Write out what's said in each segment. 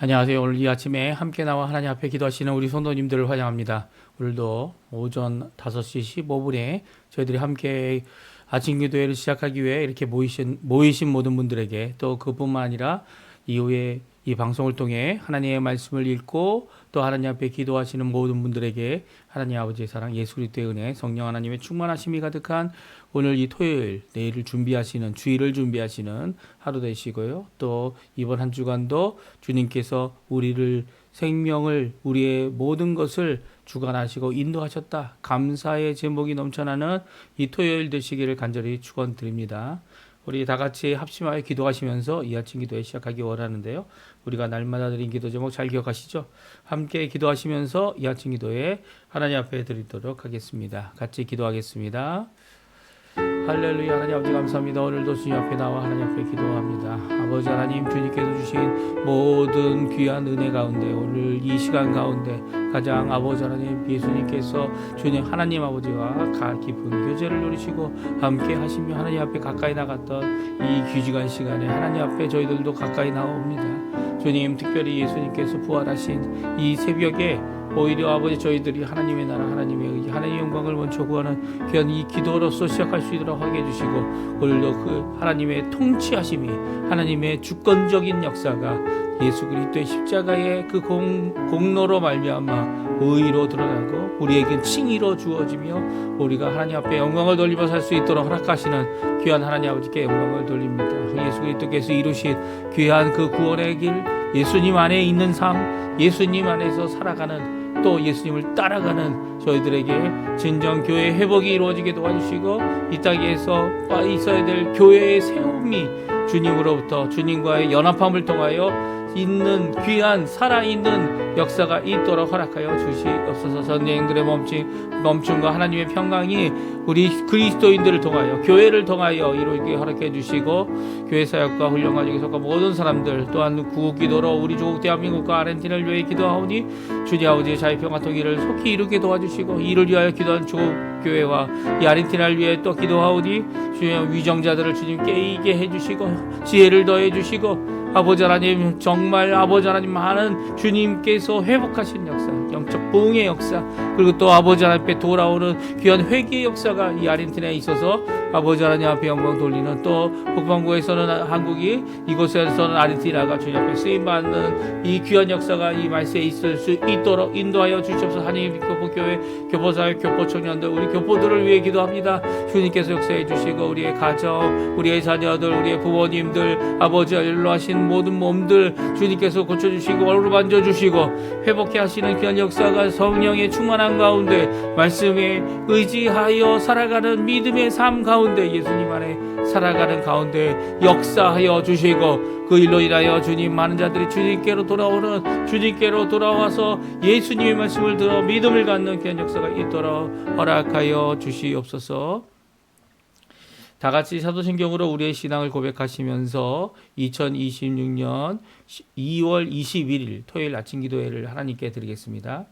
안녕하세요. 오늘 이 아침에 함께 나와 하나님 앞에 기도하시는 우리 성도님들을 환영합니다. 오늘도 오전 5시 15분에 저희들이 함께 아침 기도회를 시작하기 위해 이렇게 모이신 모든 분들에게 또 그뿐만 아니라 이후에 이 방송을 통해 하나님의 말씀을 읽고 또 하나님 앞에 기도하시는 모든 분들에게 하나님 아버지의 사랑, 예수 그리스도의 은혜, 성령 하나님의 충만하심이 가득한 오늘 이 토요일, 내일을 준비하시는, 주일을 준비하시는 하루 되시고요. 또 이번 한 주간도 주님께서 우리를 생명을, 우리의 모든 것을 주관하시고 인도하셨다. 감사의 제목이 넘쳐나는 이 토요일 되시기를 간절히 축원드립니다. 우리 다 같이 합심하여 기도하시면서 이 아침 기도회 시작하기 원하는데요. 우리가 날마다 드린 기도 제목 잘 기억하시죠? 함께 기도하시면서 이 아침 기도회 하나님 앞에 드리도록 하겠습니다. 같이 기도하겠습니다. 할렐루야. 하나님 아버지 감사합니다. 오늘도 주님 앞에 나와 하나님 앞에 기도합니다. 아버지 하나님, 주님께서 주신 모든 귀한 은혜 가운데 오늘 이 시간 가운데 가장 아버지 하나님, 예수님께서 주님 하나님 아버지와 깊은 교제를 누리시고 함께 하시며 하나님 앞에 가까이 나갔던 이 귀중한 시간에 하나님 앞에 저희들도 가까이 나옵니다. 주님, 특별히 예수님께서 부활하신 이 새벽에 오히려 아버지 저희들이 하나님의 나라, 하나님의 의지, 하나님의 영광을 먼저 구하는 귀한 이 기도로서 시작할 수 있도록 하게 해주시고, 오늘도 그 하나님의 통치하심이, 하나님의 주권적인 역사가 예수 그리스도의 십자가의 그 공로로 말미암아 의로 드러나고 우리에게 칭의로 주어지며 우리가 하나님 앞에 영광을 돌리며 살 수 있도록 허락하시는 귀한 하나님 아버지께 영광을 돌립니다. 예수 그리스도께서 이루신 귀한 그 구원의 길, 예수님 안에 있는 삶, 예수님 안에서 살아가는, 또 예수님을 따라가는 저희들에게 진정 교회의 회복이 이루어지게 도와주시고, 이 땅에서 있어야 될 교회의 세움이 주님으로부터, 주님과의 연합함을 통하여 있는 귀한 살아있는 역사가 있도록 허락하여 주시옵소서. 전쟁들의 멈춤과 하나님의 평강이 우리 그리스도인들을 통하여, 교회를 통하여 이루게 허락해 주시고, 교회 사역과 훈련 과정에 속한 모든 사람들, 또한 구국기도로 우리 조국 대한민국과 아르헨티나를 위해 기도하오니 주님 아버지의 자유평화 통일을 속히 이루게 도와주시고, 이를 위하여 기도한 조국 교회와 이 아르헨티나를 위해 또 기도하오니 주님 위정자들을 주님 깨이게 해주시고 지혜를 더해주시고, 아버지 하나님, 정말 아버지 하나님, 많은 주님께서 회복하신 역사, 영적 부흥의 역사, 그리고 또 아버지 하나님 앞에 돌아오는 귀한 회개의 역사가 이 아르헨티나에 있어서 아버지 하나님 앞에 영광 돌리는, 또 북반구에서는 한국이, 이곳에서는 아르헨티나가 주님 앞에 쓰임받는 이 귀한 역사가 이 말세에 있을 수 있도록 인도하여 주시옵소서. 하나님 교포교회, 교포사회, 교포청년들, 우리 교포들을 위해 기도합니다. 주님께서 역사해 주시고 우리의 가정, 우리의 자녀들, 우리의 부모님들, 아버지 연로하신 모든 몸들 주님께서 고쳐주시고 얼굴 만져주시고 회복해 하시는 귀한 역사가 성령의 충만한 가운데, 말씀에 의지하여 살아가는 믿음의 삶 가운데, 예수님 안에 살아가는 가운데 역사하여 주시고, 그 일로 인하여 주님, 많은 자들이 주님께로 돌아오는, 주님께로 돌아와서 예수님의 말씀을 들어 믿음을 갖는 귀한 역사가 있도록 허락하여 주시옵소서. 다 같이 사도신경으로 우리의 신앙을 고백하시면서 2026년 2월 21일 토요일 아침 기도회를 하나님께 드리겠습니다.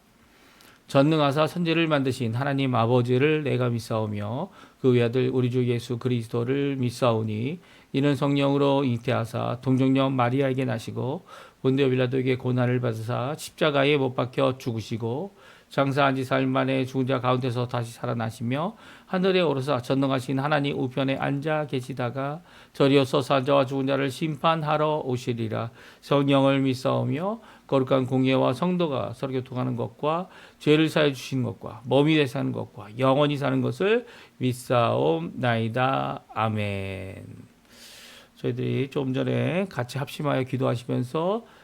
전능하사 천지를 만드신 하나님 아버지를 내가 믿사오며 그 외아들 우리 주 예수 그리스도를 믿사오니 이는 성령으로 잉태하사 동정녀 마리아에게 나시고 본디오 빌라도에게 고난을 받으사 십자가에 못 박혀 죽으시고 장사한 지 사흘 만에 죽은 자 가운데서 다시 살아나시며 하늘에 오르사 전능하신 하나님 우편에 앉아 계시다가 저리어서 산자와 죽은 자를 심판하러 오시리라. 성령을 믿사오며 거룩한 공예와 성도가 서로 교통하는 것과 죄를 사해 주신 것과 몸이 되사 사는 것과 영원히 사는 것을 믿사옵나이다. 아멘. 저희들이 좀 전에 같이 합심하여 기도하시면서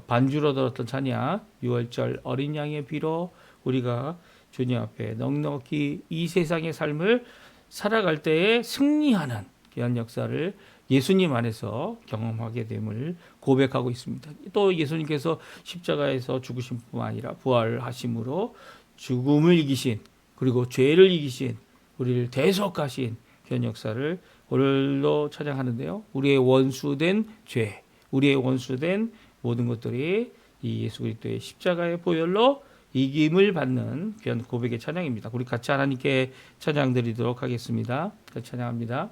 반주로 들었던 찬양, 6월절 어린 양의 비로 우리가 주님 앞에 넉넉히 이 세상의 삶을 살아갈 때에 승리하는 귀한 역사를 예수님 안에서 경험하게 됨을 고백하고 있습니다. 또 예수님께서 십자가에서 죽으신 뿐만 아니라 부활하심으로 죽음을 이기신, 그리고 죄를 이기신, 우리를 대속하신 귀한 역사를 오늘도 찬양하는데요. 우리의 원수된 죄, 우리의 원수된 모든 것들이 이 예수 그리스도의 십자가의 보혈로 이김을 받는 귀한 고백의 찬양입니다. 우리 같이 하나님께 찬양 드리도록 하겠습니다. 같이 찬양합니다.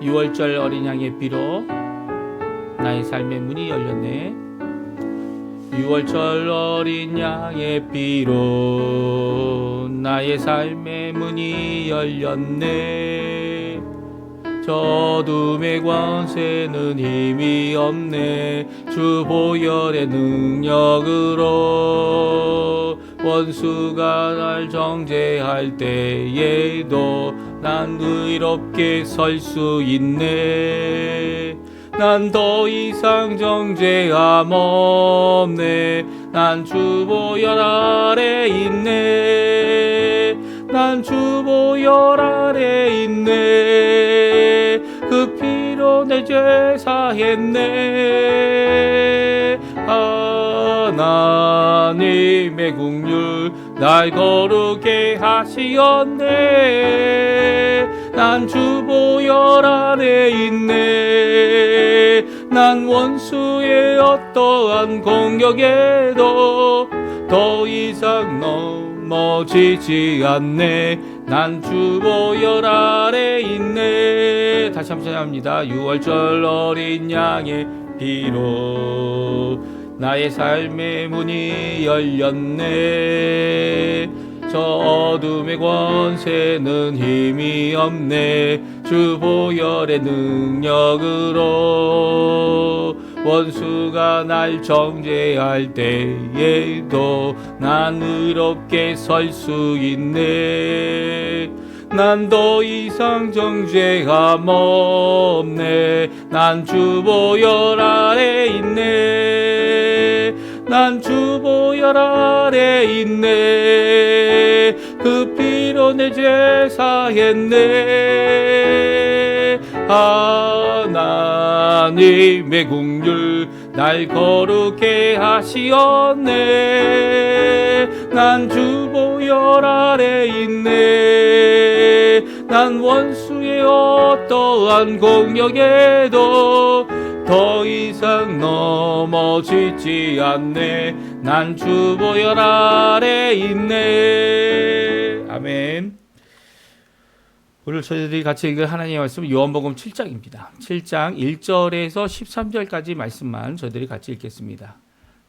6월절 어린 양의 피로 나의 삶의 문이 열렸네. 6월절 어린 양의 피로 나의 삶의 문이 열렸네. 저 어둠의 권세는 힘이 없네. 주 보혈의 능력으로 원수가 날 정죄할 때에도 난 의롭게 설 수 있네. 난 더 이상 정죄함 없네. 난 주 보혈 아래 있네. 난 주 보혈 아래 있네. 그 피로 내 죄 사했네. 하나님의 긍휼 날 거룩게 하시었네. 난 주 보혈 아래 있네. 난 원수의 어떠한 공격에도 더 이상 넘어지지 않네. 난 주 보혈 아래 있네. 다시 한번 찬양합니다. 6월절 어린 양의 피로 나의 삶의 문이 열렸네. 저 어둠의 권세는 힘이 없네. 주 보혈의 능력으로 원수가 날 정죄할 때에도 난 의롭게 설 수 있네. 난 더 이상 정죄함 없네. 난 주 보혈 아래 있네. 난 주 보혈 아래 있네. 그 피로 내 죄 사했네. 하나님의 긍휼 날 거룩게 하시었네. 난 주 보혈 아래 있네. 난 원수의 어떠한 공격에도 더 이상 넘어지지 않네. 난 주 보혈 아래 있네. 아멘. 오늘 저희들이 같이 읽을 하나님의 말씀은 요한복음 7장입니다. 7장 1절에서 13절까지 말씀만 저희들이 같이 읽겠습니다.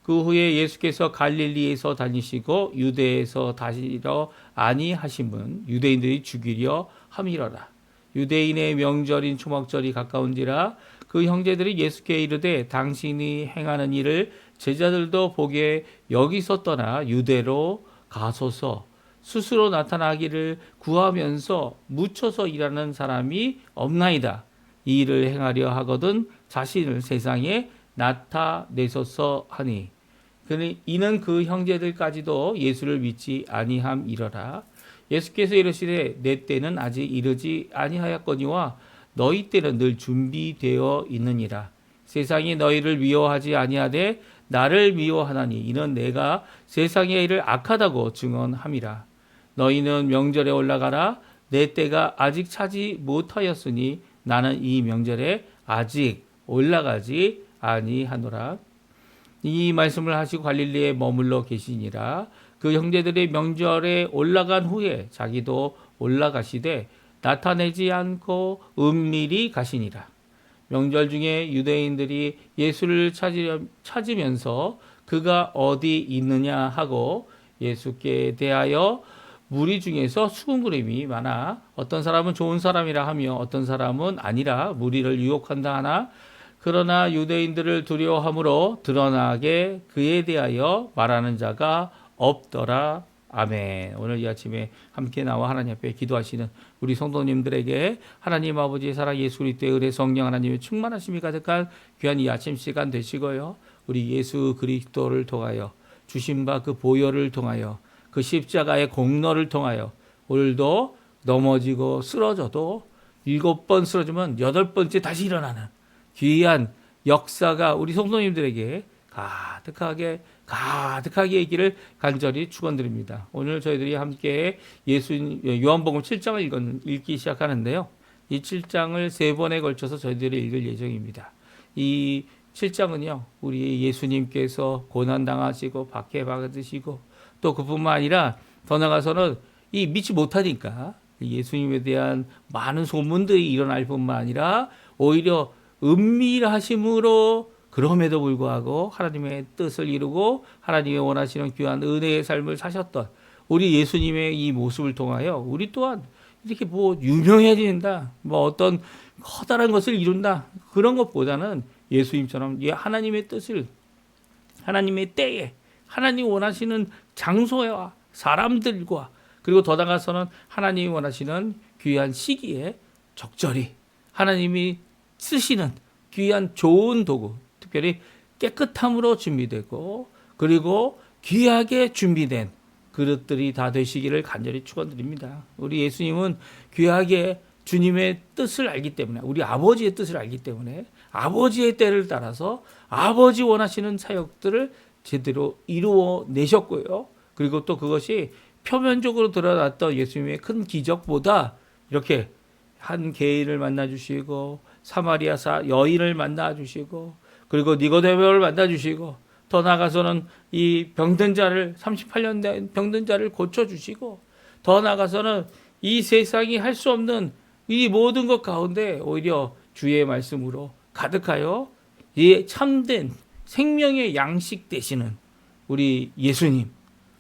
그 후에 예수께서 갈릴리에서 다니시고 유대에서 다시러 아니하심은 유대인들이 죽이려 함이러라. 유대인의 명절인 초막절이 가까운지라 그 형제들이 예수께 이르되 당신이 행하는 일을 제자들도 보게 여기서 떠나 유대로 가소서. 스스로 나타나기를 구하면서 묻혀서 일하는 사람이 없나이다. 이 일을 행하려 하거든 자신을 세상에 나타내소서 하니. 이는 그 형제들까지도 예수를 믿지 아니함이러라. 예수께서 이르시되 내 때는 아직 이르지 아니하였거니와 너희 때는 늘 준비되어 있느니라. 세상이 너희를 미워하지 아니하되 나를 미워하나니 이는 내가 세상의 일을 악하다고 증언함이라. 너희는 명절에 올라가라. 내 때가 아직 차지 못하였으니 나는 이 명절에 아직 올라가지 아니하노라. 이 말씀을 하시고 갈릴리에 머물러 계시니라. 그 형제들의 명절에 올라간 후에 자기도 올라가시되 나타내지 않고 은밀히 가시니라. 명절 중에 유대인들이 예수를 찾으면서 그가 어디 있느냐 하고 예수께 대하여 무리 중에서 수군거림이 많아 어떤 사람은 좋은 사람이라 하며 어떤 사람은 아니라 무리를 유혹한다 하나 그러나 유대인들을 두려워함으로 드러나게 그에 대하여 말하는 자가 없더라. 아멘. 오늘 이 아침에 함께 나와 하나님 앞에 기도하시는 우리 성도님들에게 하나님 아버지의 사랑 예수 그리스도의 은혜 성령 하나님의 충만하심이 가득한 귀한 이 아침 시간 되시고요. 우리 예수 그리스도를 통하여 주신 바 그 보혈을 통하여 그 십자가의 공로를 통하여 오늘도 넘어지고 쓰러져도 7번 쓰러지면 8번째 다시 일어나는 귀한 역사가 우리 성도님들에게 가득하게 있기를 간절히 축원드립니다. 오늘 저희들이 함께 요한복음 7장을 읽기 시작하는데요. 이 7장을 3번에 걸쳐서 저희들이 읽을 예정입니다. 이 7장은요. 우리 예수님께서 고난당하시고 박해받으시고 또 그뿐만 아니라 더 나아가서는 이 믿지 못하니까 예수님에 대한 많은 소문들이 일어날 뿐만 아니라 오히려 은밀하심으로 그럼에도 불구하고 하나님의 뜻을 이루고 하나님의 원하시는 귀한 은혜의 삶을 사셨던 우리 예수님의 이 모습을 통하여 우리 또한 이렇게 뭐 유명해진다, 뭐 어떤 커다란 것을 이룬다, 그런 것보다는 예수님처럼 하나님의 뜻을 하나님의 때에 하나님이 원하시는 장소와 사람들과 그리고 더 나아가서는 하나님이 원하시는 귀한 시기에 적절히 하나님이 쓰시는 귀한 좋은 도구, 특별히 깨끗함으로 준비되고 그리고 귀하게 준비된 그릇들이 다 되시기를 간절히 축원드립니다. 우리 예수님은 귀하게 주님의 뜻을 알기 때문에, 우리 아버지의 뜻을 알기 때문에 아버지의 때를 따라서 아버지 원하시는 사역들을 제대로 이루어 내셨고요. 그리고 또 그것이 표면적으로 드러났던 예수님의 큰 기적보다 이렇게 한 개인을 만나 주시고 사마리아 여인을 만나 주시고 그리고 니고데모를 만나 주시고 더 나아가서는 이 병든 자를 38년 된 병든 자를 고쳐 주시고 더 나아가서는 이 세상이 할 수 없는 이 모든 것 가운데 오히려 주의 말씀으로 가득하여 이 참된 생명의 양식 되시는 우리 예수님,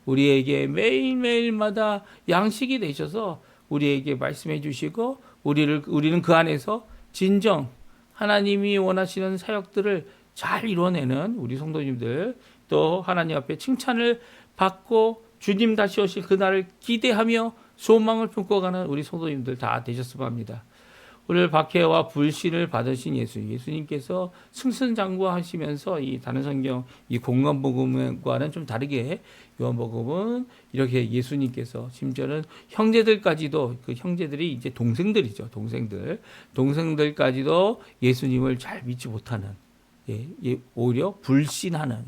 우리에게 매일매일마다 양식이 되셔서 우리에게 말씀해 주시고 우리는 그 안에서 진정 하나님이 원하시는 사역들을 잘 이뤄내는 우리 성도님들, 또 하나님 앞에 칭찬을 받고 주님 다시 오실 그날을 기대하며 소망을 품고 가는 우리 성도님들 다 되셨으면 합니다. 오늘 박해와 불신을 받으신 예수님께서 승승장구하시면서 이 다른 성경 이 공관복음과는 좀 다르게 요한복음은 이렇게 예수님께서 심지어는 형제들까지도, 그 형제들이 이제 동생들이죠. 동생들까지도 예수님을 잘 믿지 못하는, 오히려 불신하는.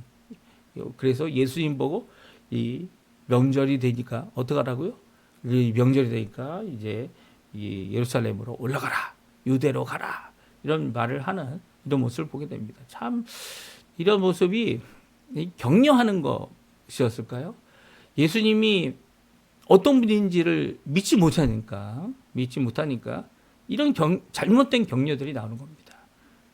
그래서 예수님 보고 이 명절이 되니까 어떡하라고요? 이 명절이 되니까 이제 이 예루살렘으로 올라가라, 유대로 가라, 이런 말을 하는 이런 모습을 보게 됩니다. 참 이런 모습이 격려하는 것이었을까요? 예수님이 어떤 분인지를 믿지 못하니까 이런 잘못된 격려들이 나오는 겁니다.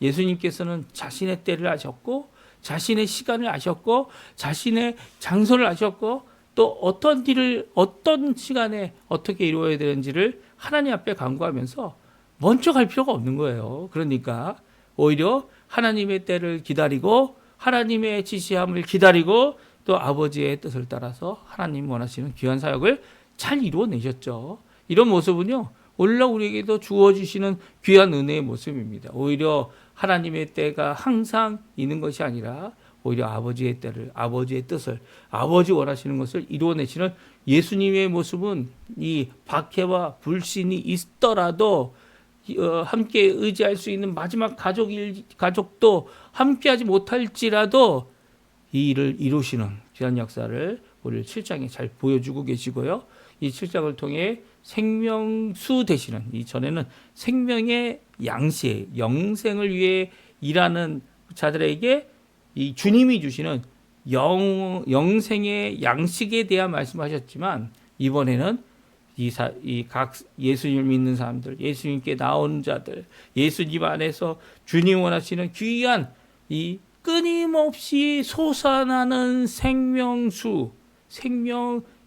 예수님께서는 자신의 때를 아셨고 자신의 시간을 아셨고 자신의 장소를 아셨고 또 어떤 일을 어떤 시간에 어떻게 이루어야 되는지를 하나님 앞에 간구하면서 먼저 갈 필요가 없는 거예요. 그러니까 오히려 하나님의 때를 기다리고 하나님의 지시함을 기다리고 또 아버지의 뜻을 따라서 하나님 원하시는 귀한 사역을 잘 이루어내셨죠. 이런 모습은요, 오히려 우리에게도 주어주시는 귀한 은혜의 모습입니다. 오히려 하나님의 때가 항상 있는 것이 아니라 오히려 아버지의 때를, 아버지의 뜻을, 아버지 원하시는 것을 이루어내시는 예수님의 모습은 이 박해와 불신이 있더라도 함께 의지할 수 있는 마지막 가족도 함께하지 못할지라도 이 일을 이루시는 귀한 역사를 오늘 7장에 잘 보여주고 계시고요. 이 7장을 통해 생명수 되시는, 이전에는 생명의 양식, 영생을 위해 일하는 자들에게 이 주님이 주시는 영생의 양식에 대한 말씀하셨지만 이번에는 각 예수님을 믿는 사람들, 예수님께 나온 자들, 예수님 안에서 주님 원하시는 귀한 이 끊임없이 솟아나는 생명수,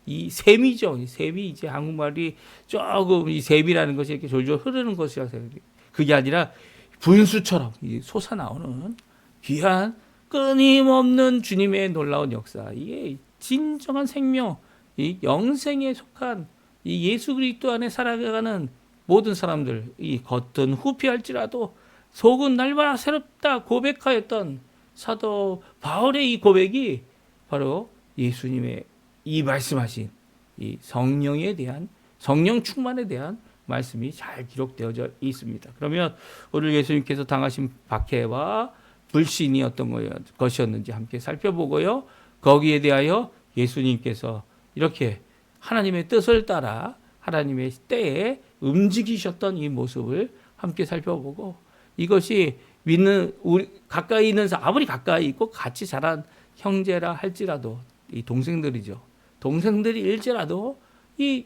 이 샘이죠. 이 샘이 이제 한국말이 조금 이 샘이라는 것이 이렇게 졸졸 흐르는 것이라 생각해요. 그게 아니라 분수처럼 솟아나오는 귀한 끊임없는 주님의 놀라운 역사. 이게 진정한 생명, 이 영생에 속한 이 예수 그리스도 안에 살아가는 모든 사람들, 이 겉은 후피할지라도 속은 날마다 새롭다 고백하였던 사도 바울의 이 고백이 바로 예수님의 이 말씀하신 이 성령에 대한, 성령 충만에 대한 말씀이 잘 기록되어져 있습니다. 그러면 오늘 예수님께서 당하신 박해와 불신이 어떤 것이었는지 함께 살펴보고요. 거기에 대하여 예수님께서 이렇게 하나님의 뜻을 따라 하나님의 때에 움직이셨던 이 모습을 함께 살펴보고, 이것이 믿는 우리 가까이 있는 사람, 아무리 가까이 있고 같이 자란 형제라 할지라도 이 동생들이죠. 동생들이 일지라도 이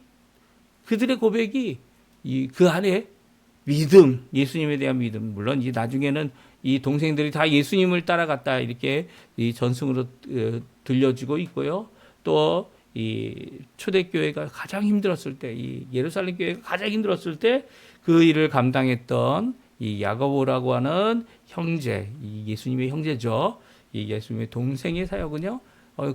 그들의 고백이 이 그 안에 믿음, 예수님에 대한 믿음. 물론 이 나중에는 이 동생들이 다 예수님을 따라갔다 이렇게 이 전승으로 들려지고 있고요. 또 이 초대교회가 가장 힘들었을 때, 이 예루살렘 교회가 가장 힘들었을 때 그 일을 감당했던 이 야고보라고 하는 형제, 이 예수님의 형제죠. 이 예수님의 동생의 사역은요.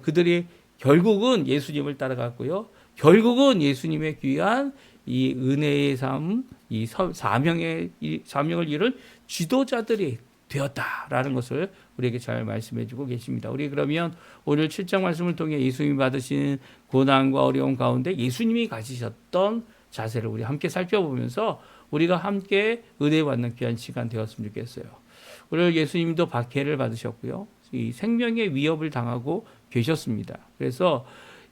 그들이 결국은 예수님을 따라갔고요. 결국은 예수님의 귀한 이 은혜의 삶, 이 사명을 이룬 지도자들이 되었다라는 것을 우리에게 잘 말씀해 주고 계십니다. 우리 그러면 오늘 7장 말씀을 통해 예수님이 받으신 고난과 어려움 가운데 예수님이 가지셨던 자세를 우리 함께 살펴보면서 우리가 함께 은혜 받는 귀한 시간 되었으면 좋겠어요. 오늘 예수님도 박해를 받으셨고요. 이 생명의 위협을 당하고 계셨습니다. 그래서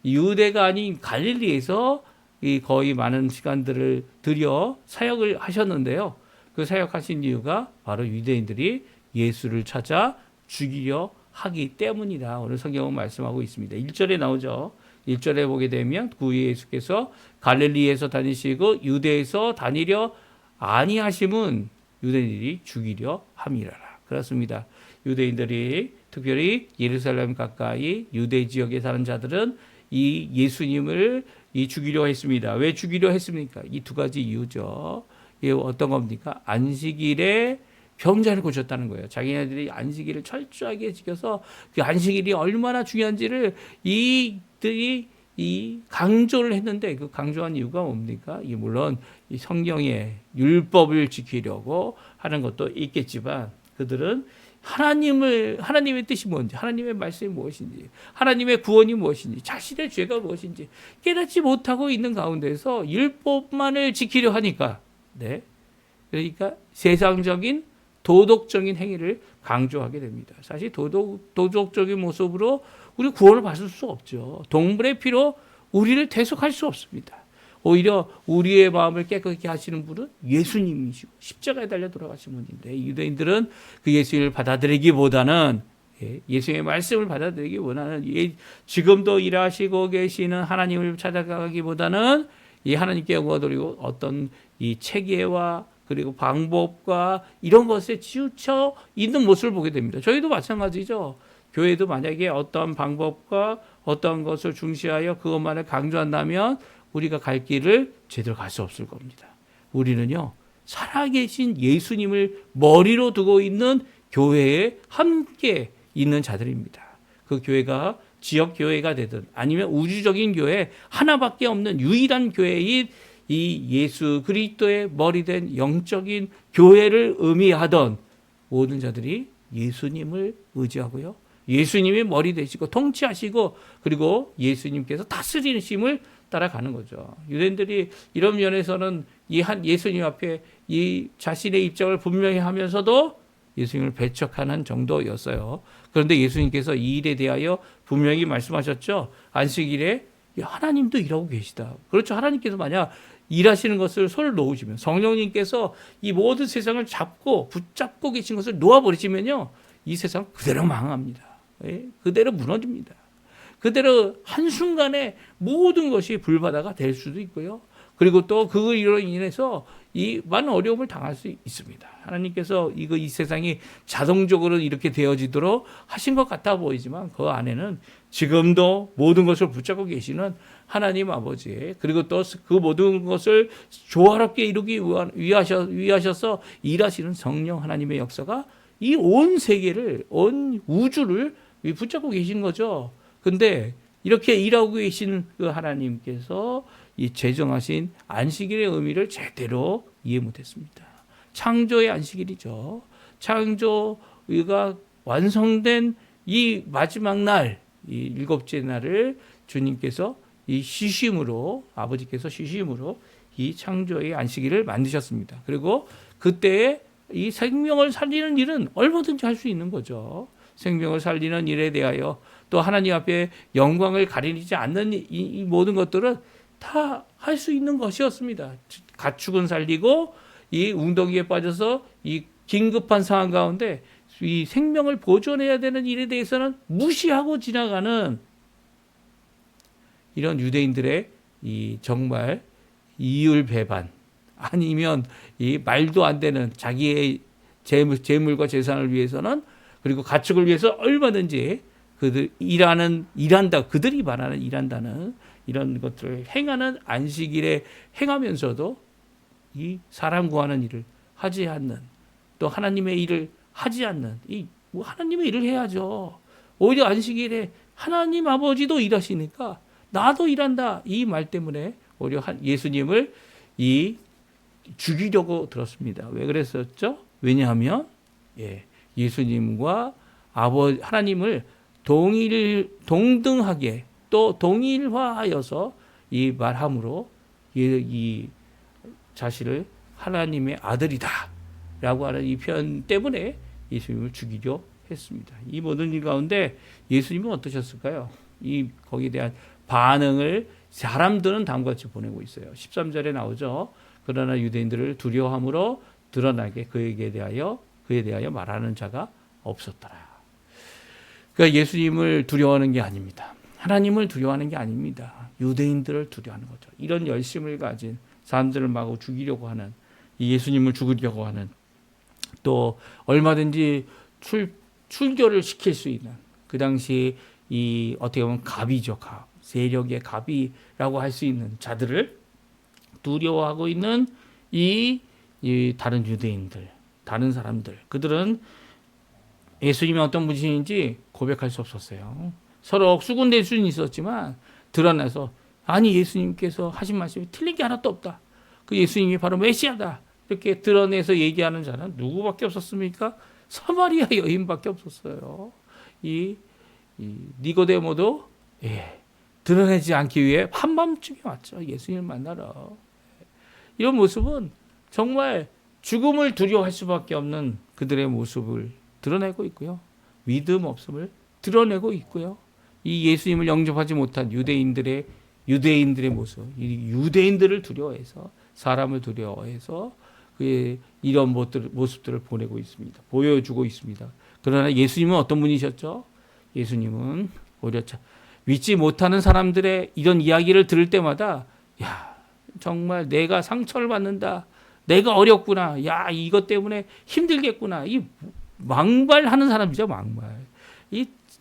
유대가 아닌 갈릴리에서 이 거의 많은 시간들을 들여 사역을 하셨는데요. 그 사역하신 이유가 바로 유대인들이 예수를 찾아 죽이려 하기 때문이다. 오늘 성경은 말씀하고 있습니다. 1절에 나오죠. 1절에 보게 되면 구 예수께서 갈릴리에서 다니시고 유대에서 다니려 아니하심은 유대인들이 죽이려 함이라라. 그렇습니다. 유대인들이 특별히 예루살렘 가까이 유대 지역에 사는 자들은 이 예수님을 죽이려 했습니다. 왜 죽이려 했습니까? 이 두 가지 이유죠. 이게 어떤 겁니까? 안식일에 병자를 고쳤다는 거예요. 자기네들이 안식일을 철저하게 지켜서 그 안식일이 얼마나 중요한지를 이들이 강조를 했는데 그 강조한 이유가 뭡니까? 물론 이 성경의 율법을 지키려고 하는 것도 있겠지만 그들은 하나님의 뜻이 뭔지, 하나님의 말씀이 무엇인지, 하나님의 구원이 무엇인지, 자신의 죄가 무엇인지 깨닫지 못하고 있는 가운데서 율법만을 지키려 하니까, 네. 그러니까 세상적인 도덕적인 행위를 강조하게 됩니다. 사실 도덕적인 모습으로 우리 구원을 받을 수 없죠. 동물의 피로 우리를 대속할 수 없습니다. 오히려 우리의 마음을 깨끗게 하시는 분은 예수님이시고 십자가에 달려 돌아가신 분인데 유대인들은 그 예수님을 받아들이기보다는 예수님의 말씀을 받아들이기보다는 지금도 일하시고 계시는 하나님을 찾아가기보다는 이 하나님께 영광 돌리고 어떤 이 체계와 그리고 방법과 이런 것에 치우쳐 있는 모습을 보게 됩니다. 저희도 마찬가지죠. 교회도 만약에 어떤 방법과 어떤 것을 중시하여 그것만을 강조한다면 우리가 갈 길을 제대로 갈 수 없을 겁니다. 우리는요, 살아계신 예수님을 머리로 두고 있는 교회에 함께 있는 자들입니다. 그 교회가 지역 교회가 되든 아니면 우주적인 교회 하나밖에 없는 유일한 교회인 이 예수 그리스도의 머리된 영적인 교회를 의미하던 모든 자들이 예수님을 의지하고요. 예수님이 머리 되시고 통치하시고 그리고 예수님께서 다스리심을 따라가는 거죠. 유대인들이 이런 면에서는 예수님 앞에 이 자신의 입장을 분명히 하면서도 예수님을 배척하는 정도였어요. 그런데 예수님께서 이 일에 대하여 분명히 말씀하셨죠. 안식일에 하나님도 일하고 계시다. 그렇죠. 하나님께서 만약 일하시는 것을 손을 놓으시면 성령님께서 이 모든 세상을 붙잡고 계신 것을 놓아버리시면요. 이 세상 그대로 망합니다. 그대로 무너집니다. 그대로 한순간에 모든 것이 불바다가 될 수도 있고요. 그리고 또 그로 인해서 이 많은 어려움을 당할 수 있습니다. 하나님께서 이 세상이 자동적으로 이렇게 되어지도록 하신 것 같아 보이지만 그 안에는 지금도 모든 것을 붙잡고 계시는 하나님 아버지 그리고 또 그 모든 것을 조화롭게 이루기 위하셔서 일하시는 성령 하나님의 역사가 이 온 세계를 온 우주를 붙잡고 계신 거죠. 근데 이렇게 일하고 계신 그 하나님께서 이 제정하신 안식일의 의미를 제대로 이해 못했습니다. 창조의 안식일이죠. 창조가 완성된 이 마지막 날, 이 일곱째 날을 주님께서 이 아버지께서 쉬심으로 이 창조의 안식일을 만드셨습니다. 그리고 그때에 이 생명을 살리는 일은 얼마든지 할 수 있는 거죠. 생명을 살리는 일에 대하여 또 하나님 앞에 영광을 가리지 않는 이 모든 것들은 다 할 수 있는 것이었습니다. 가축은 살리고 이 웅덩이에 빠져서 이 긴급한 상황 가운데 이 생명을 보존해야 되는 일에 대해서는 무시하고 지나가는 이런 유대인들의 이 정말 이율배반 아니면 이 말도 안 되는 자기의 재물과 재산을 위해서는, 그리고 가축을 위해서 얼마든지 그들이 말하는 일한다는 이런 것들을 행하는 안식일에 행하면서도 이 사람 구하는 일을 하지 않는, 또 하나님의 일을 하지 않는, 뭐 하나님의 일을 해야죠. 오히려 안식일에 하나님 아버지도 일하시니까 나도 일한다, 이 말 때문에 오히려 예수님을 죽이려고 들었습니다. 왜 그랬었죠? 왜냐하면 예수님과 하나님을 동등하게 또 동일화하여서 이 말함으로 이 자신을 하나님의 아들이다라고 하는 이 표현 때문에 예수님을 죽이려 했습니다. 이 모든 일 가운데 예수님은 어떠셨을까요? 거기에 대한 반응을 사람들은 다음과 같이 보내고 있어요. 13절에 나오죠. 그러나 유대인들을 두려워함으로 드러나게 그에 대하여 말하는 자가 없었더라. 그러니까 예수님을 두려워하는 게 아닙니다. 하나님을 두려워하는 게 아닙니다. 유대인들을 두려워하는 거죠. 이런 열심을 가진 사람들을 마구 죽이려고 하는, 이 예수님을 죽이려고 하는, 또 얼마든지 출교를 시킬 수 있는, 그 당시 어떻게 보면 갑이죠. 세력의 갑이라고 할 수 있는 자들을 두려워하고 있는 이 다른 유대인들, 다른 사람들, 그들은 예수님이 어떤 분이신지 고백할 수 없었어요. 서로 수군될 수는 있었지만 드러나서, 아니 예수님께서 하신 말씀이 틀린 게 하나도 없다, 그 예수님이 바로 메시아다, 이렇게 드러내서 얘기하는 자는 누구밖에 없었습니까? 사마리아 여인밖에 없었어요. 이 니고데모도 드러내지 않기 위해 한밤중에 왔죠. 예수님을 만나러. 이런 모습은 정말 죽음을 두려워할 수밖에 없는 그들의 모습을 드러내고 있고요. 믿음 없음을 드러내고 있고요. 이 예수님을 영접하지 못한 유대인들의 모습, 이 유대인들을 두려워해서, 사람을 두려워해서 이런 모습들을 보여주고 있습니다. 그러나 예수님은 어떤 분이셨죠? 예수님은 오히려 믿지 못하는 사람들의 이런 이야기를 들을 때마다, 정말 내가 상처를 받는다, 내가 어렵구나, 이것 때문에 힘들겠구나, 이 망발하는 사람이죠.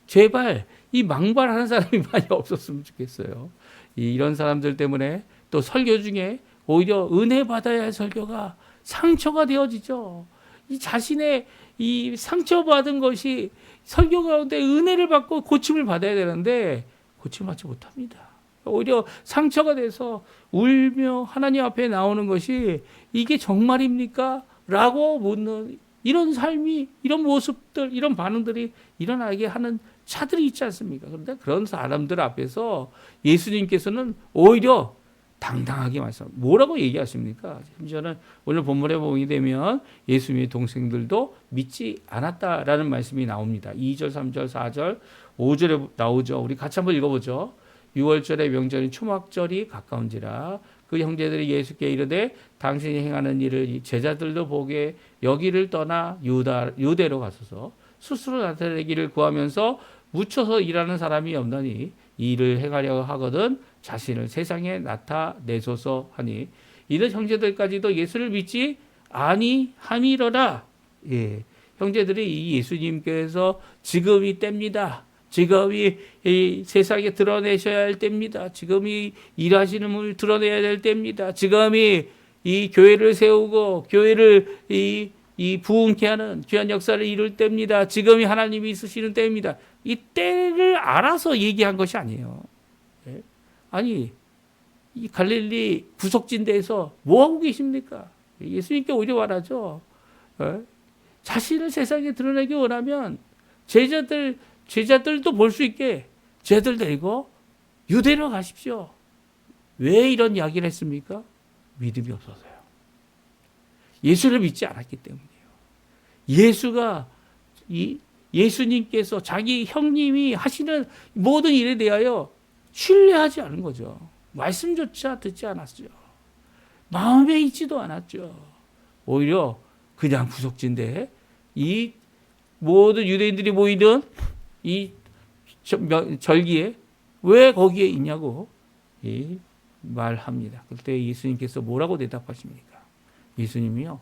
제발 이 망발하는 사람이 많이 없었으면 좋겠어요. 이런 사람들 때문에 또 설교 중에 오히려 은혜 받아야 할 설교가 상처가 되어지죠. 이 자신의 이 상처받은 것이 설교 가운데 은혜를 받고 고침을 받아야 되는데 고침을 받지 못합니다. 오히려 상처가 돼서 울며 하나님 앞에 나오는 것이 이게 정말입니까? 라고 묻는 이런 삶이, 이런 모습들, 이런 반응들이 일어나게 하는 차들이 있지 않습니까? 그런데 그런 사람들 앞에서 예수님께서는 오히려 당당하게 뭐라고 얘기하십니까? 심지어는 오늘 본문에 보게 되면 예수님의 동생들도 믿지 않았다라는 말씀이 나옵니다. 2절, 3절, 4절, 5절에 나오죠. 우리 같이 한번 읽어보죠. 6월절의 명절인 초막절이 가까운지라 그 형제들이 예수께 이르되 당신이 행하는 일을 제자들도 보게 여기를 떠나 유대로 가소서. 스스로 나타내기를 구하면서 묻혀서 일하는 사람이 없나니 이 일을 행하려고 하거든 자신을 세상에 나타내소서 하니 이런 형제들까지도 예수를 믿지 아니함이로라. 형제들이 이 예수님께서 지금이 때입니다. 지금이 이 세상에 드러내셔야 할 때입니다. 지금이 일하시는 분을 드러내야 될 때입니다. 지금이 이 교회를 세우고 교회를 이 부흥케 하는 귀한 역사를 이룰 때입니다. 지금이 하나님이 있으시는 때입니다. 이 때를 알아서 얘기한 것이 아니에요. 아니, 이 갈릴리 구석진대에서 뭐 하고 계십니까? 예수님께 오히려 말하죠. 자신을 세상에 드러내기 원하면 제자들도 볼 수 있게 제자들 데리고 유대로 가십시오. 왜 이런 이야기를 했습니까? 믿음이 없어서요. 예수를 믿지 않았기 때문이에요. 예수님께서 자기 형님이 하시는 모든 일에 대하여 신뢰하지 않은 거죠. 말씀조차 듣지 않았죠. 마음에 있지도 않았죠. 오히려 그냥 구석진데 이 모든 유대인들이 모이는 이 절기에 왜 거기에 있냐고 말합니다. 그때 예수님께서 뭐라고 대답하십니까? 예수님이요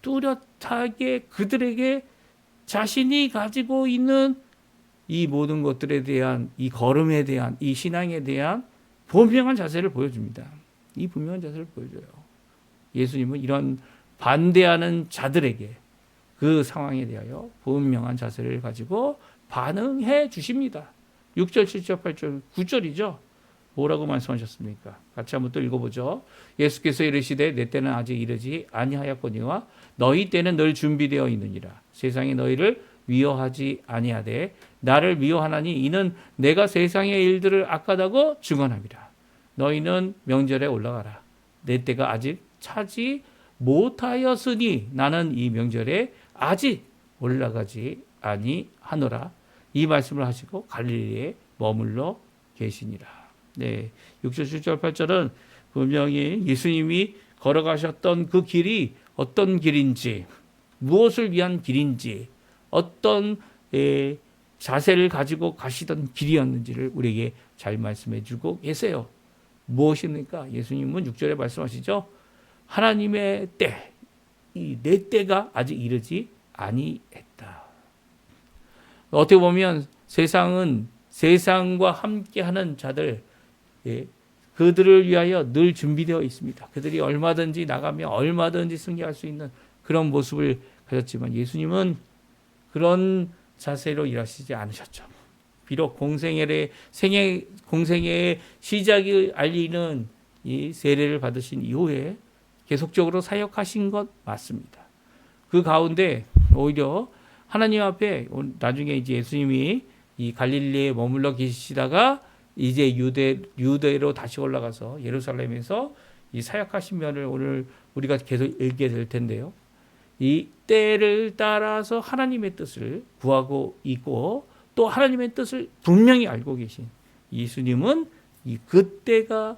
뚜렷하게 그들에게 자신이 가지고 있는 이 모든 것들에 대한 이 걸음에 대한 이 신앙에 대한 분명한 자세를 보여줍니다. 이 분명한 자세를 보여줘요. 예수님은 이런 반대하는 자들에게 그 상황에 대하여 분명한 자세를 가지고 반응해 주십니다. 6절, 7절, 8절, 9절이죠. 뭐라고 말씀하셨습니까? 같이 한번 또 읽어보죠. 예수께서 이르시되 내 때는 아직 이르지 아니하였거니와 너희 때는 늘 준비되어 있느니라. 세상이 너희를 미워하지 아니하되 나를 미워하나니 이는 내가 세상의 일들을 악하다고 증언함이라. 너희는 명절에 올라가라. 내 때가 아직 차지 못하였으니 나는 이 명절에 아직 올라가지 아니하노라. 이 말씀을 하시고 갈릴리에 머물러 계시니라. 네, 6절, 7절, 8절은 분명히 예수님이 걸어가셨던 그 길이 어떤 길인지, 무엇을 위한 길인지, 어떤 자세를 가지고 가시던 길이었는지를 우리에게 잘 말씀해 주고 계세요. 무엇입니까? 예수님은 6절에 말씀하시죠. 하나님의 때, 이 내 때가 아직 이르지 아니했다. 어떻게 보면 세상은 세상과 함께하는 자들, 그들을 위하여 늘 준비되어 있습니다. 그들이 얼마든지 나가며 얼마든지 승리할 수 있는 그런 모습을 가졌지만 예수님은 그런 자세로 일하시지 않으셨죠. 비록 공생애의 시작을 알리는 이 세례를 받으신 이후에 계속적으로 사역하신 것 맞습니다. 그 가운데 오히려 하나님 앞에 나중에 이제 예수님이 이 갈릴리에 머물러 계시다가 이제 유대로 다시 올라가서 예루살렘에서 이 사역하신 면을 오늘 우리가 계속 읽게 될 텐데요. 이 때를 따라서 하나님의 뜻을 구하고 있고 또 하나님의 뜻을 분명히 알고 계신 예수님은 이 그때가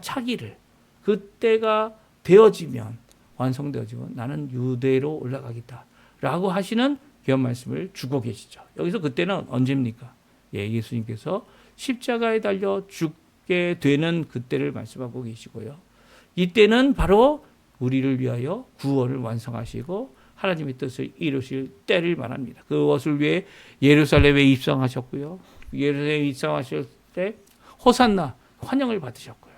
차기를 그때가 되어지면 완성되어지면 나는 유대로 올라가겠다라고 하시는 귀한 말씀을 주고 계시죠. 여기서 그때는 언제입니까? 예수님께서 십자가에 달려 죽게 되는 그때를 말씀하고 계시고요. 이때는 바로 우리를 위하여 구원을 완성하시고 하나님의 뜻을 이루실 때를 말합니다. 그것을 위해 예루살렘에 입성하셨고요. 예루살렘에 입성하실 때 호산나 환영을 받으셨고요.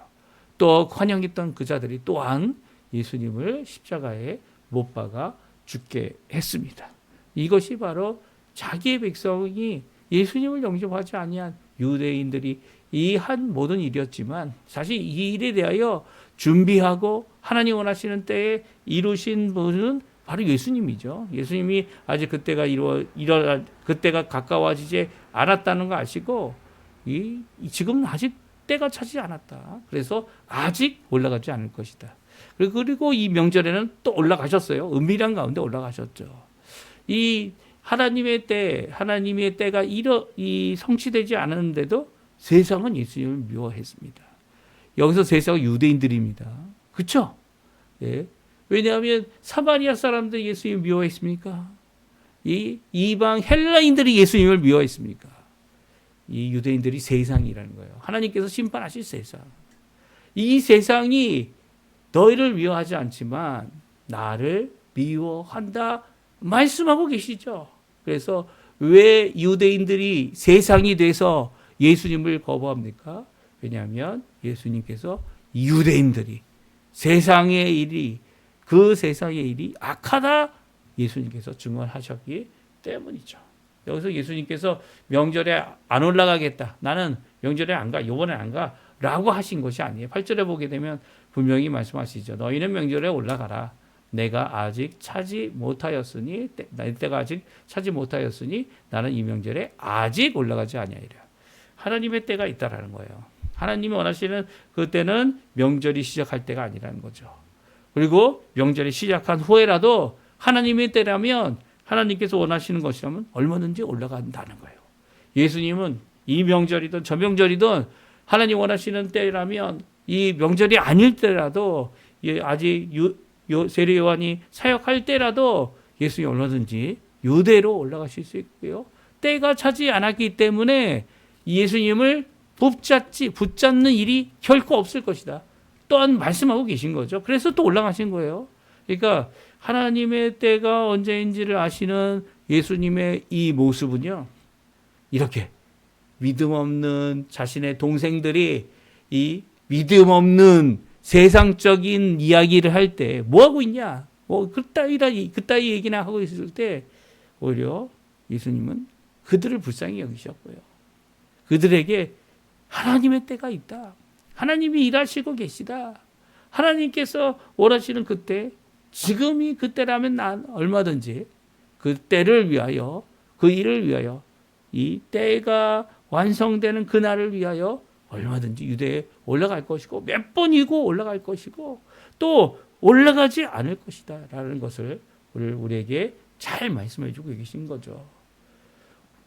또 환영했던 그 자들이 또한 예수님을 십자가에 못 박아 죽게 했습니다. 이것이 바로 자기의 백성이 예수님을 영접하지 아니한 유대인들이 이 한 모든 일이었지만 사실 이 일에 대하여 준비하고 하나님 원하시는 때에 이루신 분은 바로 예수님이죠. 예수님이 아직 그때가 그때가 가까워지지 않았다는 거 아시고 지금은 아직 때가 차지 않았다. 그래서 아직 올라가지 않을 것이다. 그리고 이 명절에는 또 올라가셨어요. 은밀한 가운데 올라가셨죠. 이 하나님의 때가 성취되지 않았는데도 세상은 예수님을 미워했습니다. 여기서 세상은 유대인들입니다. 그렇죠? 예. 왜냐하면 사마리아 사람들이 예수님을 미워했습니까? 이 이방 헬라인들이 예수님을 미워했습니까? 이 유대인들이 세상이라는 거예요. 하나님께서 심판하실 세상. 이 세상이 너희를 미워하지 않지만 나를 미워한다 말씀하고 계시죠. 그래서 왜 유대인들이 세상이 돼서 예수님을 거부합니까? 왜냐하면 예수님께서 유대인들이 세상의 일이 그 세상의 일이 악하다 예수님께서 증언하셨기 때문이죠. 여기서 예수님께서 명절에 안 올라가겠다. 나는 명절에 안 가. 이번에 안 가. 라고 하신 것이 아니에요. 8절에 보게 되면 분명히 말씀하시죠. 너희는 명절에 올라가라. 내가 아직 차지 못하였으니 때가 아직 차지 못하였으니 나는 이 명절에 아직 올라가지 아니하리라. 하나님의 때가 있다라는 거예요. 하나님이 원하시는 그때는 명절이 시작할 때가 아니라는 거죠. 그리고 명절이 시작한 후에라도 하나님의 때라면 하나님께서 원하시는 것이라면 얼마든지 올라간다는 거예요. 예수님은 이 명절이든 저 명절이든 하나님 원하시는 때라면 이 명절이 아닐 때라도 아직 세례 요한이 사역할 때라도 예수님이 얼마든지 유대로 올라가실 수 있고요. 때가 차지 않았기 때문에 예수님을 붙잡는 일이 결코 없을 것이다. 또한 말씀하고 계신 거죠. 그래서 또 올라가신 거예요. 그러니까 하나님의 때가 언제인지를 아시는 예수님의 이 모습은요, 이렇게 믿음 없는 자신의 동생들이 이 믿음 없는 세상적인 이야기를 할 때 뭐 하고 있냐? 뭐 그따위 얘기나 하고 있을 때 오히려 예수님은 그들을 불쌍히 여기셨고요. 그들에게 하나님의 때가 있다. 하나님이 일하시고 계시다. 하나님께서 원하시는 그때, 지금이 그때라면 난 얼마든지 그 때를 위하여, 그 일을 위하여, 이 때가 완성되는 그날을 위하여 얼마든지 유대에 올라갈 것이고 몇 번이고 올라갈 것이고 또 올라가지 않을 것이다 라는 것을 우리에게 잘 말씀해 주고 계신 거죠.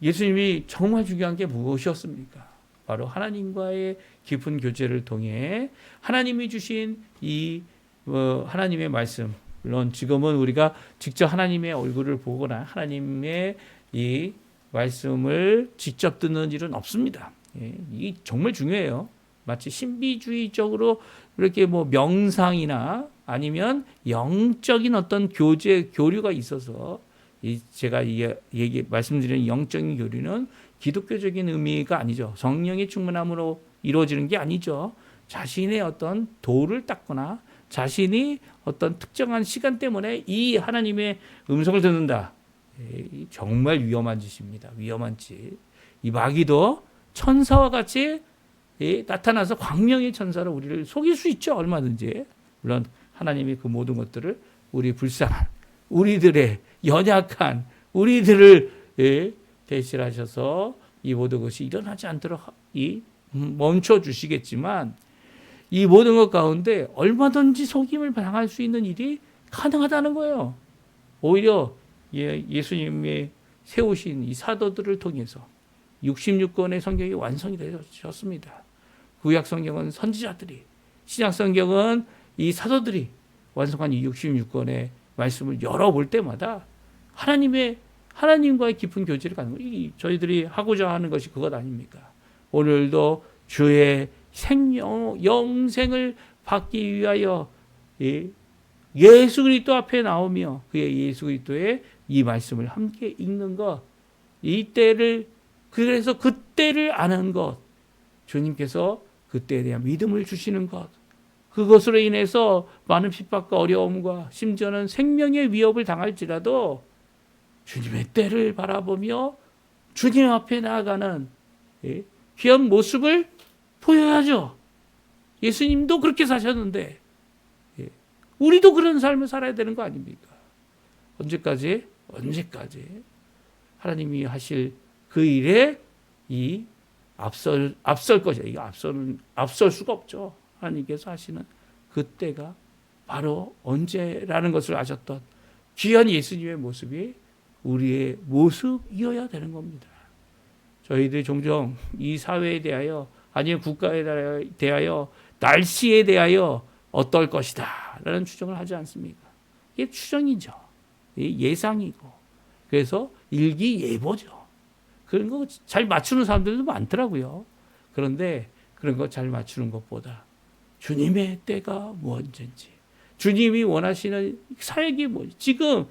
예수님이 정말 중요한 게 무엇이었습니까? 바로 하나님과의 깊은 교제를 통해 하나님이 주신 이 하나님의 말씀, 물론 지금은 우리가 직접 하나님의 얼굴을 보거나 하나님의 이 말씀을 직접 듣는 일은 없습니다. 이 정말 중요해요. 마치 신비주의적으로 이렇게 뭐 명상이나 아니면 영적인 어떤 교류가 있어서 제가 말씀드리는 영적인 교류는 기독교적인 의미가 아니죠. 성령의 충만함으로 이루어지는 게 아니죠. 자신의 어떤 도를 닦거나 자신이 어떤 특정한 시간 때문에 이 하나님의 음성을 듣는다. 정말 위험한 짓입니다. 위험한 짓. 이 마귀도 천사와 같이 나타나서 광명의 천사로 우리를 속일 수 있죠. 얼마든지. 물론 하나님이 그 모든 것들을 우리 불쌍한, 우리들의 연약한, 우리들을 대신하셔서 이 모든 것이 일어나지 않도록 멈춰 주시겠지만 이 모든 것 가운데 얼마든지 속임을 당할 수 있는 일이 가능하다는 거예요. 오히려 예수님이 세우신 이 사도들을 통해서 66권의 성경이 완성이 되셨습니다. 구약 성경은 선지자들이, 신약 성경은 이 사도들이 완성한 이 66권의 말씀을 열어볼 때마다 하나님과의 깊은 교제를 갖는 거예요. 저희들이 하고자 하는 것이 그것 아닙니까? 오늘도 주의 영생을 받기 위하여 예수 그리스도 앞에 나오며 그의 예수 그리스도의 이 말씀을 함께 읽는 것, 그래서 그때를 아는 것, 주님께서 그때에 대한 믿음을 주시는 것, 그것으로 인해서 많은 핍박과 어려움과 심지어는 생명의 위협을 당할지라도 주님의 때를 바라보며 주님 앞에 나아가는 귀한 모습을 보여야죠. 예수님도 그렇게 사셨는데 우리도 그런 삶을 살아야 되는 거 아닙니까? 언제까지 하나님이 하실 그 일에 앞설 것이야. 이거 앞설 수가 없죠. 하나님께서 하시는 그때가 바로 언제라는 것을 아셨던 귀한 예수님의 모습이 우리의 모습이어야 되는 겁니다. 저희들이 종종 이 사회에 대하여 아니면 국가에 대하여 날씨에 대하여 어떨 것이다 라는 추정을 하지 않습니까? 이게 추정이죠. 예상이고. 그래서 일기예보죠. 그런 거 잘 맞추는 사람들도 많더라고요. 그런데 그런 거 잘 맞추는 것보다 주님의 때가 언제인지, 주님이 원하시는 사역이 뭐지? 지금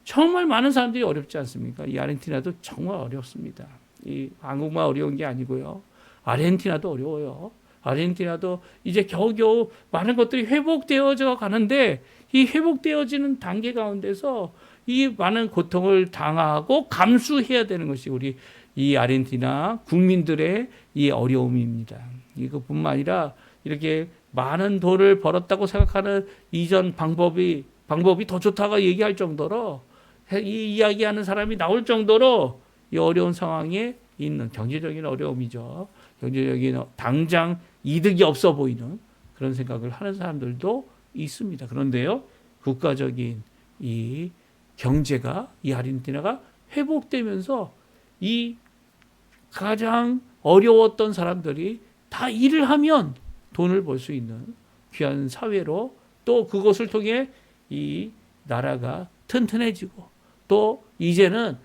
정말 많은 사람들이 어렵지 않습니까? 이 아르헨티나도 정말 어렵습니다. 이 한국만 어려운 게 아니고요. 아르헨티나도 어려워요. 아르헨티나도 이제 겨우겨우 많은 것들이 회복되어져 가는데 이 회복되어지는 단계 가운데서 이 많은 고통을 당하고 감수해야 되는 것이 우리 이 아르헨티나 국민들의 이 어려움입니다. 이것뿐만 아니라 이렇게 많은 돈을 벌었다고 생각하는 이전 방법이 더 좋다고 얘기할 정도로 이 이야기하는 사람이 나올 정도로 이 어려운 상황에 있는 경제적인 어려움이죠. 경제적인 당장 이득이 없어 보이는 그런 생각을 하는 사람들도 있습니다. 그런데요, 국가적인 이 경제가, 이 아르헨티나가 회복되면서 이 가장 어려웠던 사람들이 다 일을 하면 돈을 벌 수 있는 귀한 사회로, 또 그것을 통해 이 나라가 튼튼해지고, 또 이제는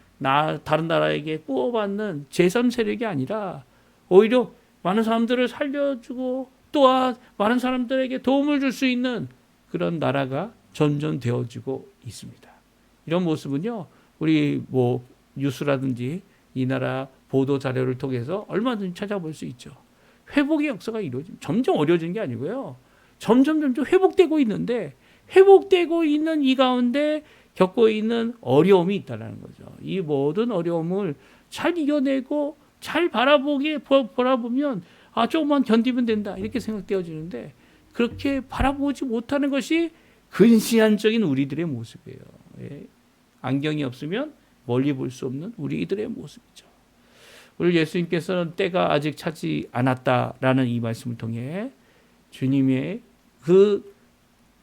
다른 나라에게 구워받는 제3 세력이 아니라 오히려 많은 사람들을 살려주고 또한 많은 사람들에게 도움을 줄 수 있는 그런 나라가 점점 되어지고 있습니다. 이런 모습은요, 우리 뭐 뉴스라든지 이 나라 보도 자료를 통해서 얼마든지 찾아볼 수 있죠. 회복의 역사가 이루어지면 점점 어려워지는 게 아니고요. 점점 회복되고 있는데 회복되고 있는 이 가운데 겪고 있는 어려움이 있다는 거죠. 이 모든 어려움을 잘 이겨내고 잘 바라보면 조금만 견디면 된다 이렇게 생각되어지는데 그렇게 바라보지 못하는 것이 근시안적인 우리들의 모습이에요. 예. 안경이 없으면 멀리 볼 수 없는 우리들의 모습이죠. 우리 예수님께서는 때가 아직 차지 않았다라는 이 말씀을 통해 주님의 그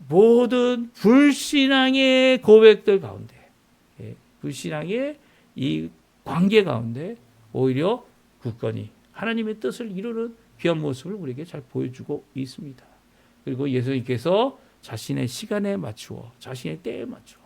모든 불신앙의 고백들 가운데, 불신앙의 이 관계 가운데 오히려 굳건히 하나님의 뜻을 이루는 귀한 모습을 우리에게 잘 보여주고 있습니다. 그리고 예수님께서 자신의 시간에 맞추어, 자신의 때에 맞추어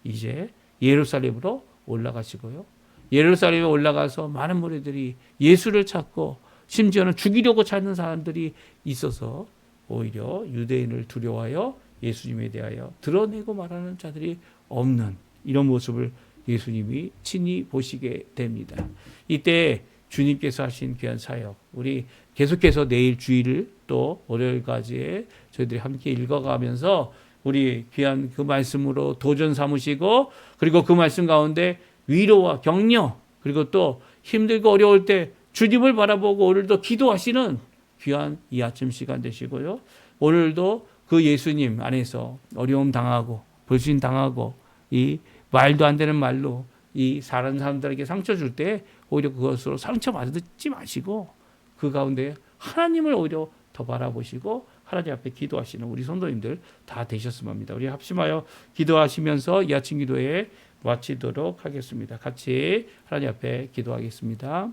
이제 예루살렘으로 올라가시고요. 예루살렘에 올라가서 많은 무리들이 예수를 찾고 심지어는 죽이려고 찾는 사람들이 있어서 오히려 유대인을 두려워하여 예수님에 대하여 드러내고 말하는 자들이 없는 이런 모습을 예수님이 친히 보시게 됩니다. 이때 주님께서 하신 귀한 사역, 우리 계속해서 내일 주일을 또 월요일까지 저희들이 함께 읽어가면서 우리 귀한 그 말씀으로 도전 삼으시고 그리고 그 말씀 가운데 위로와 격려 그리고 또 힘들고 어려울 때 주님을 바라보고 오늘도 기도하시는 귀한 이 아침 시간 되시고요. 오늘도 그 예수님 안에서 어려움 당하고 불신 당하고 이 말도 안 되는 말로 이 다른 사람들에게 상처 줄 때 오히려 그것으로 상처 받지 마시고 그 가운데 하나님을 오히려 더 바라보시고 하나님 앞에 기도하시는 우리 성도님들 다 되셨으면 합니다. 우리 합심하여 기도하시면서 이 아침 기도에 마치도록 하겠습니다. 같이 하나님 앞에 기도하겠습니다.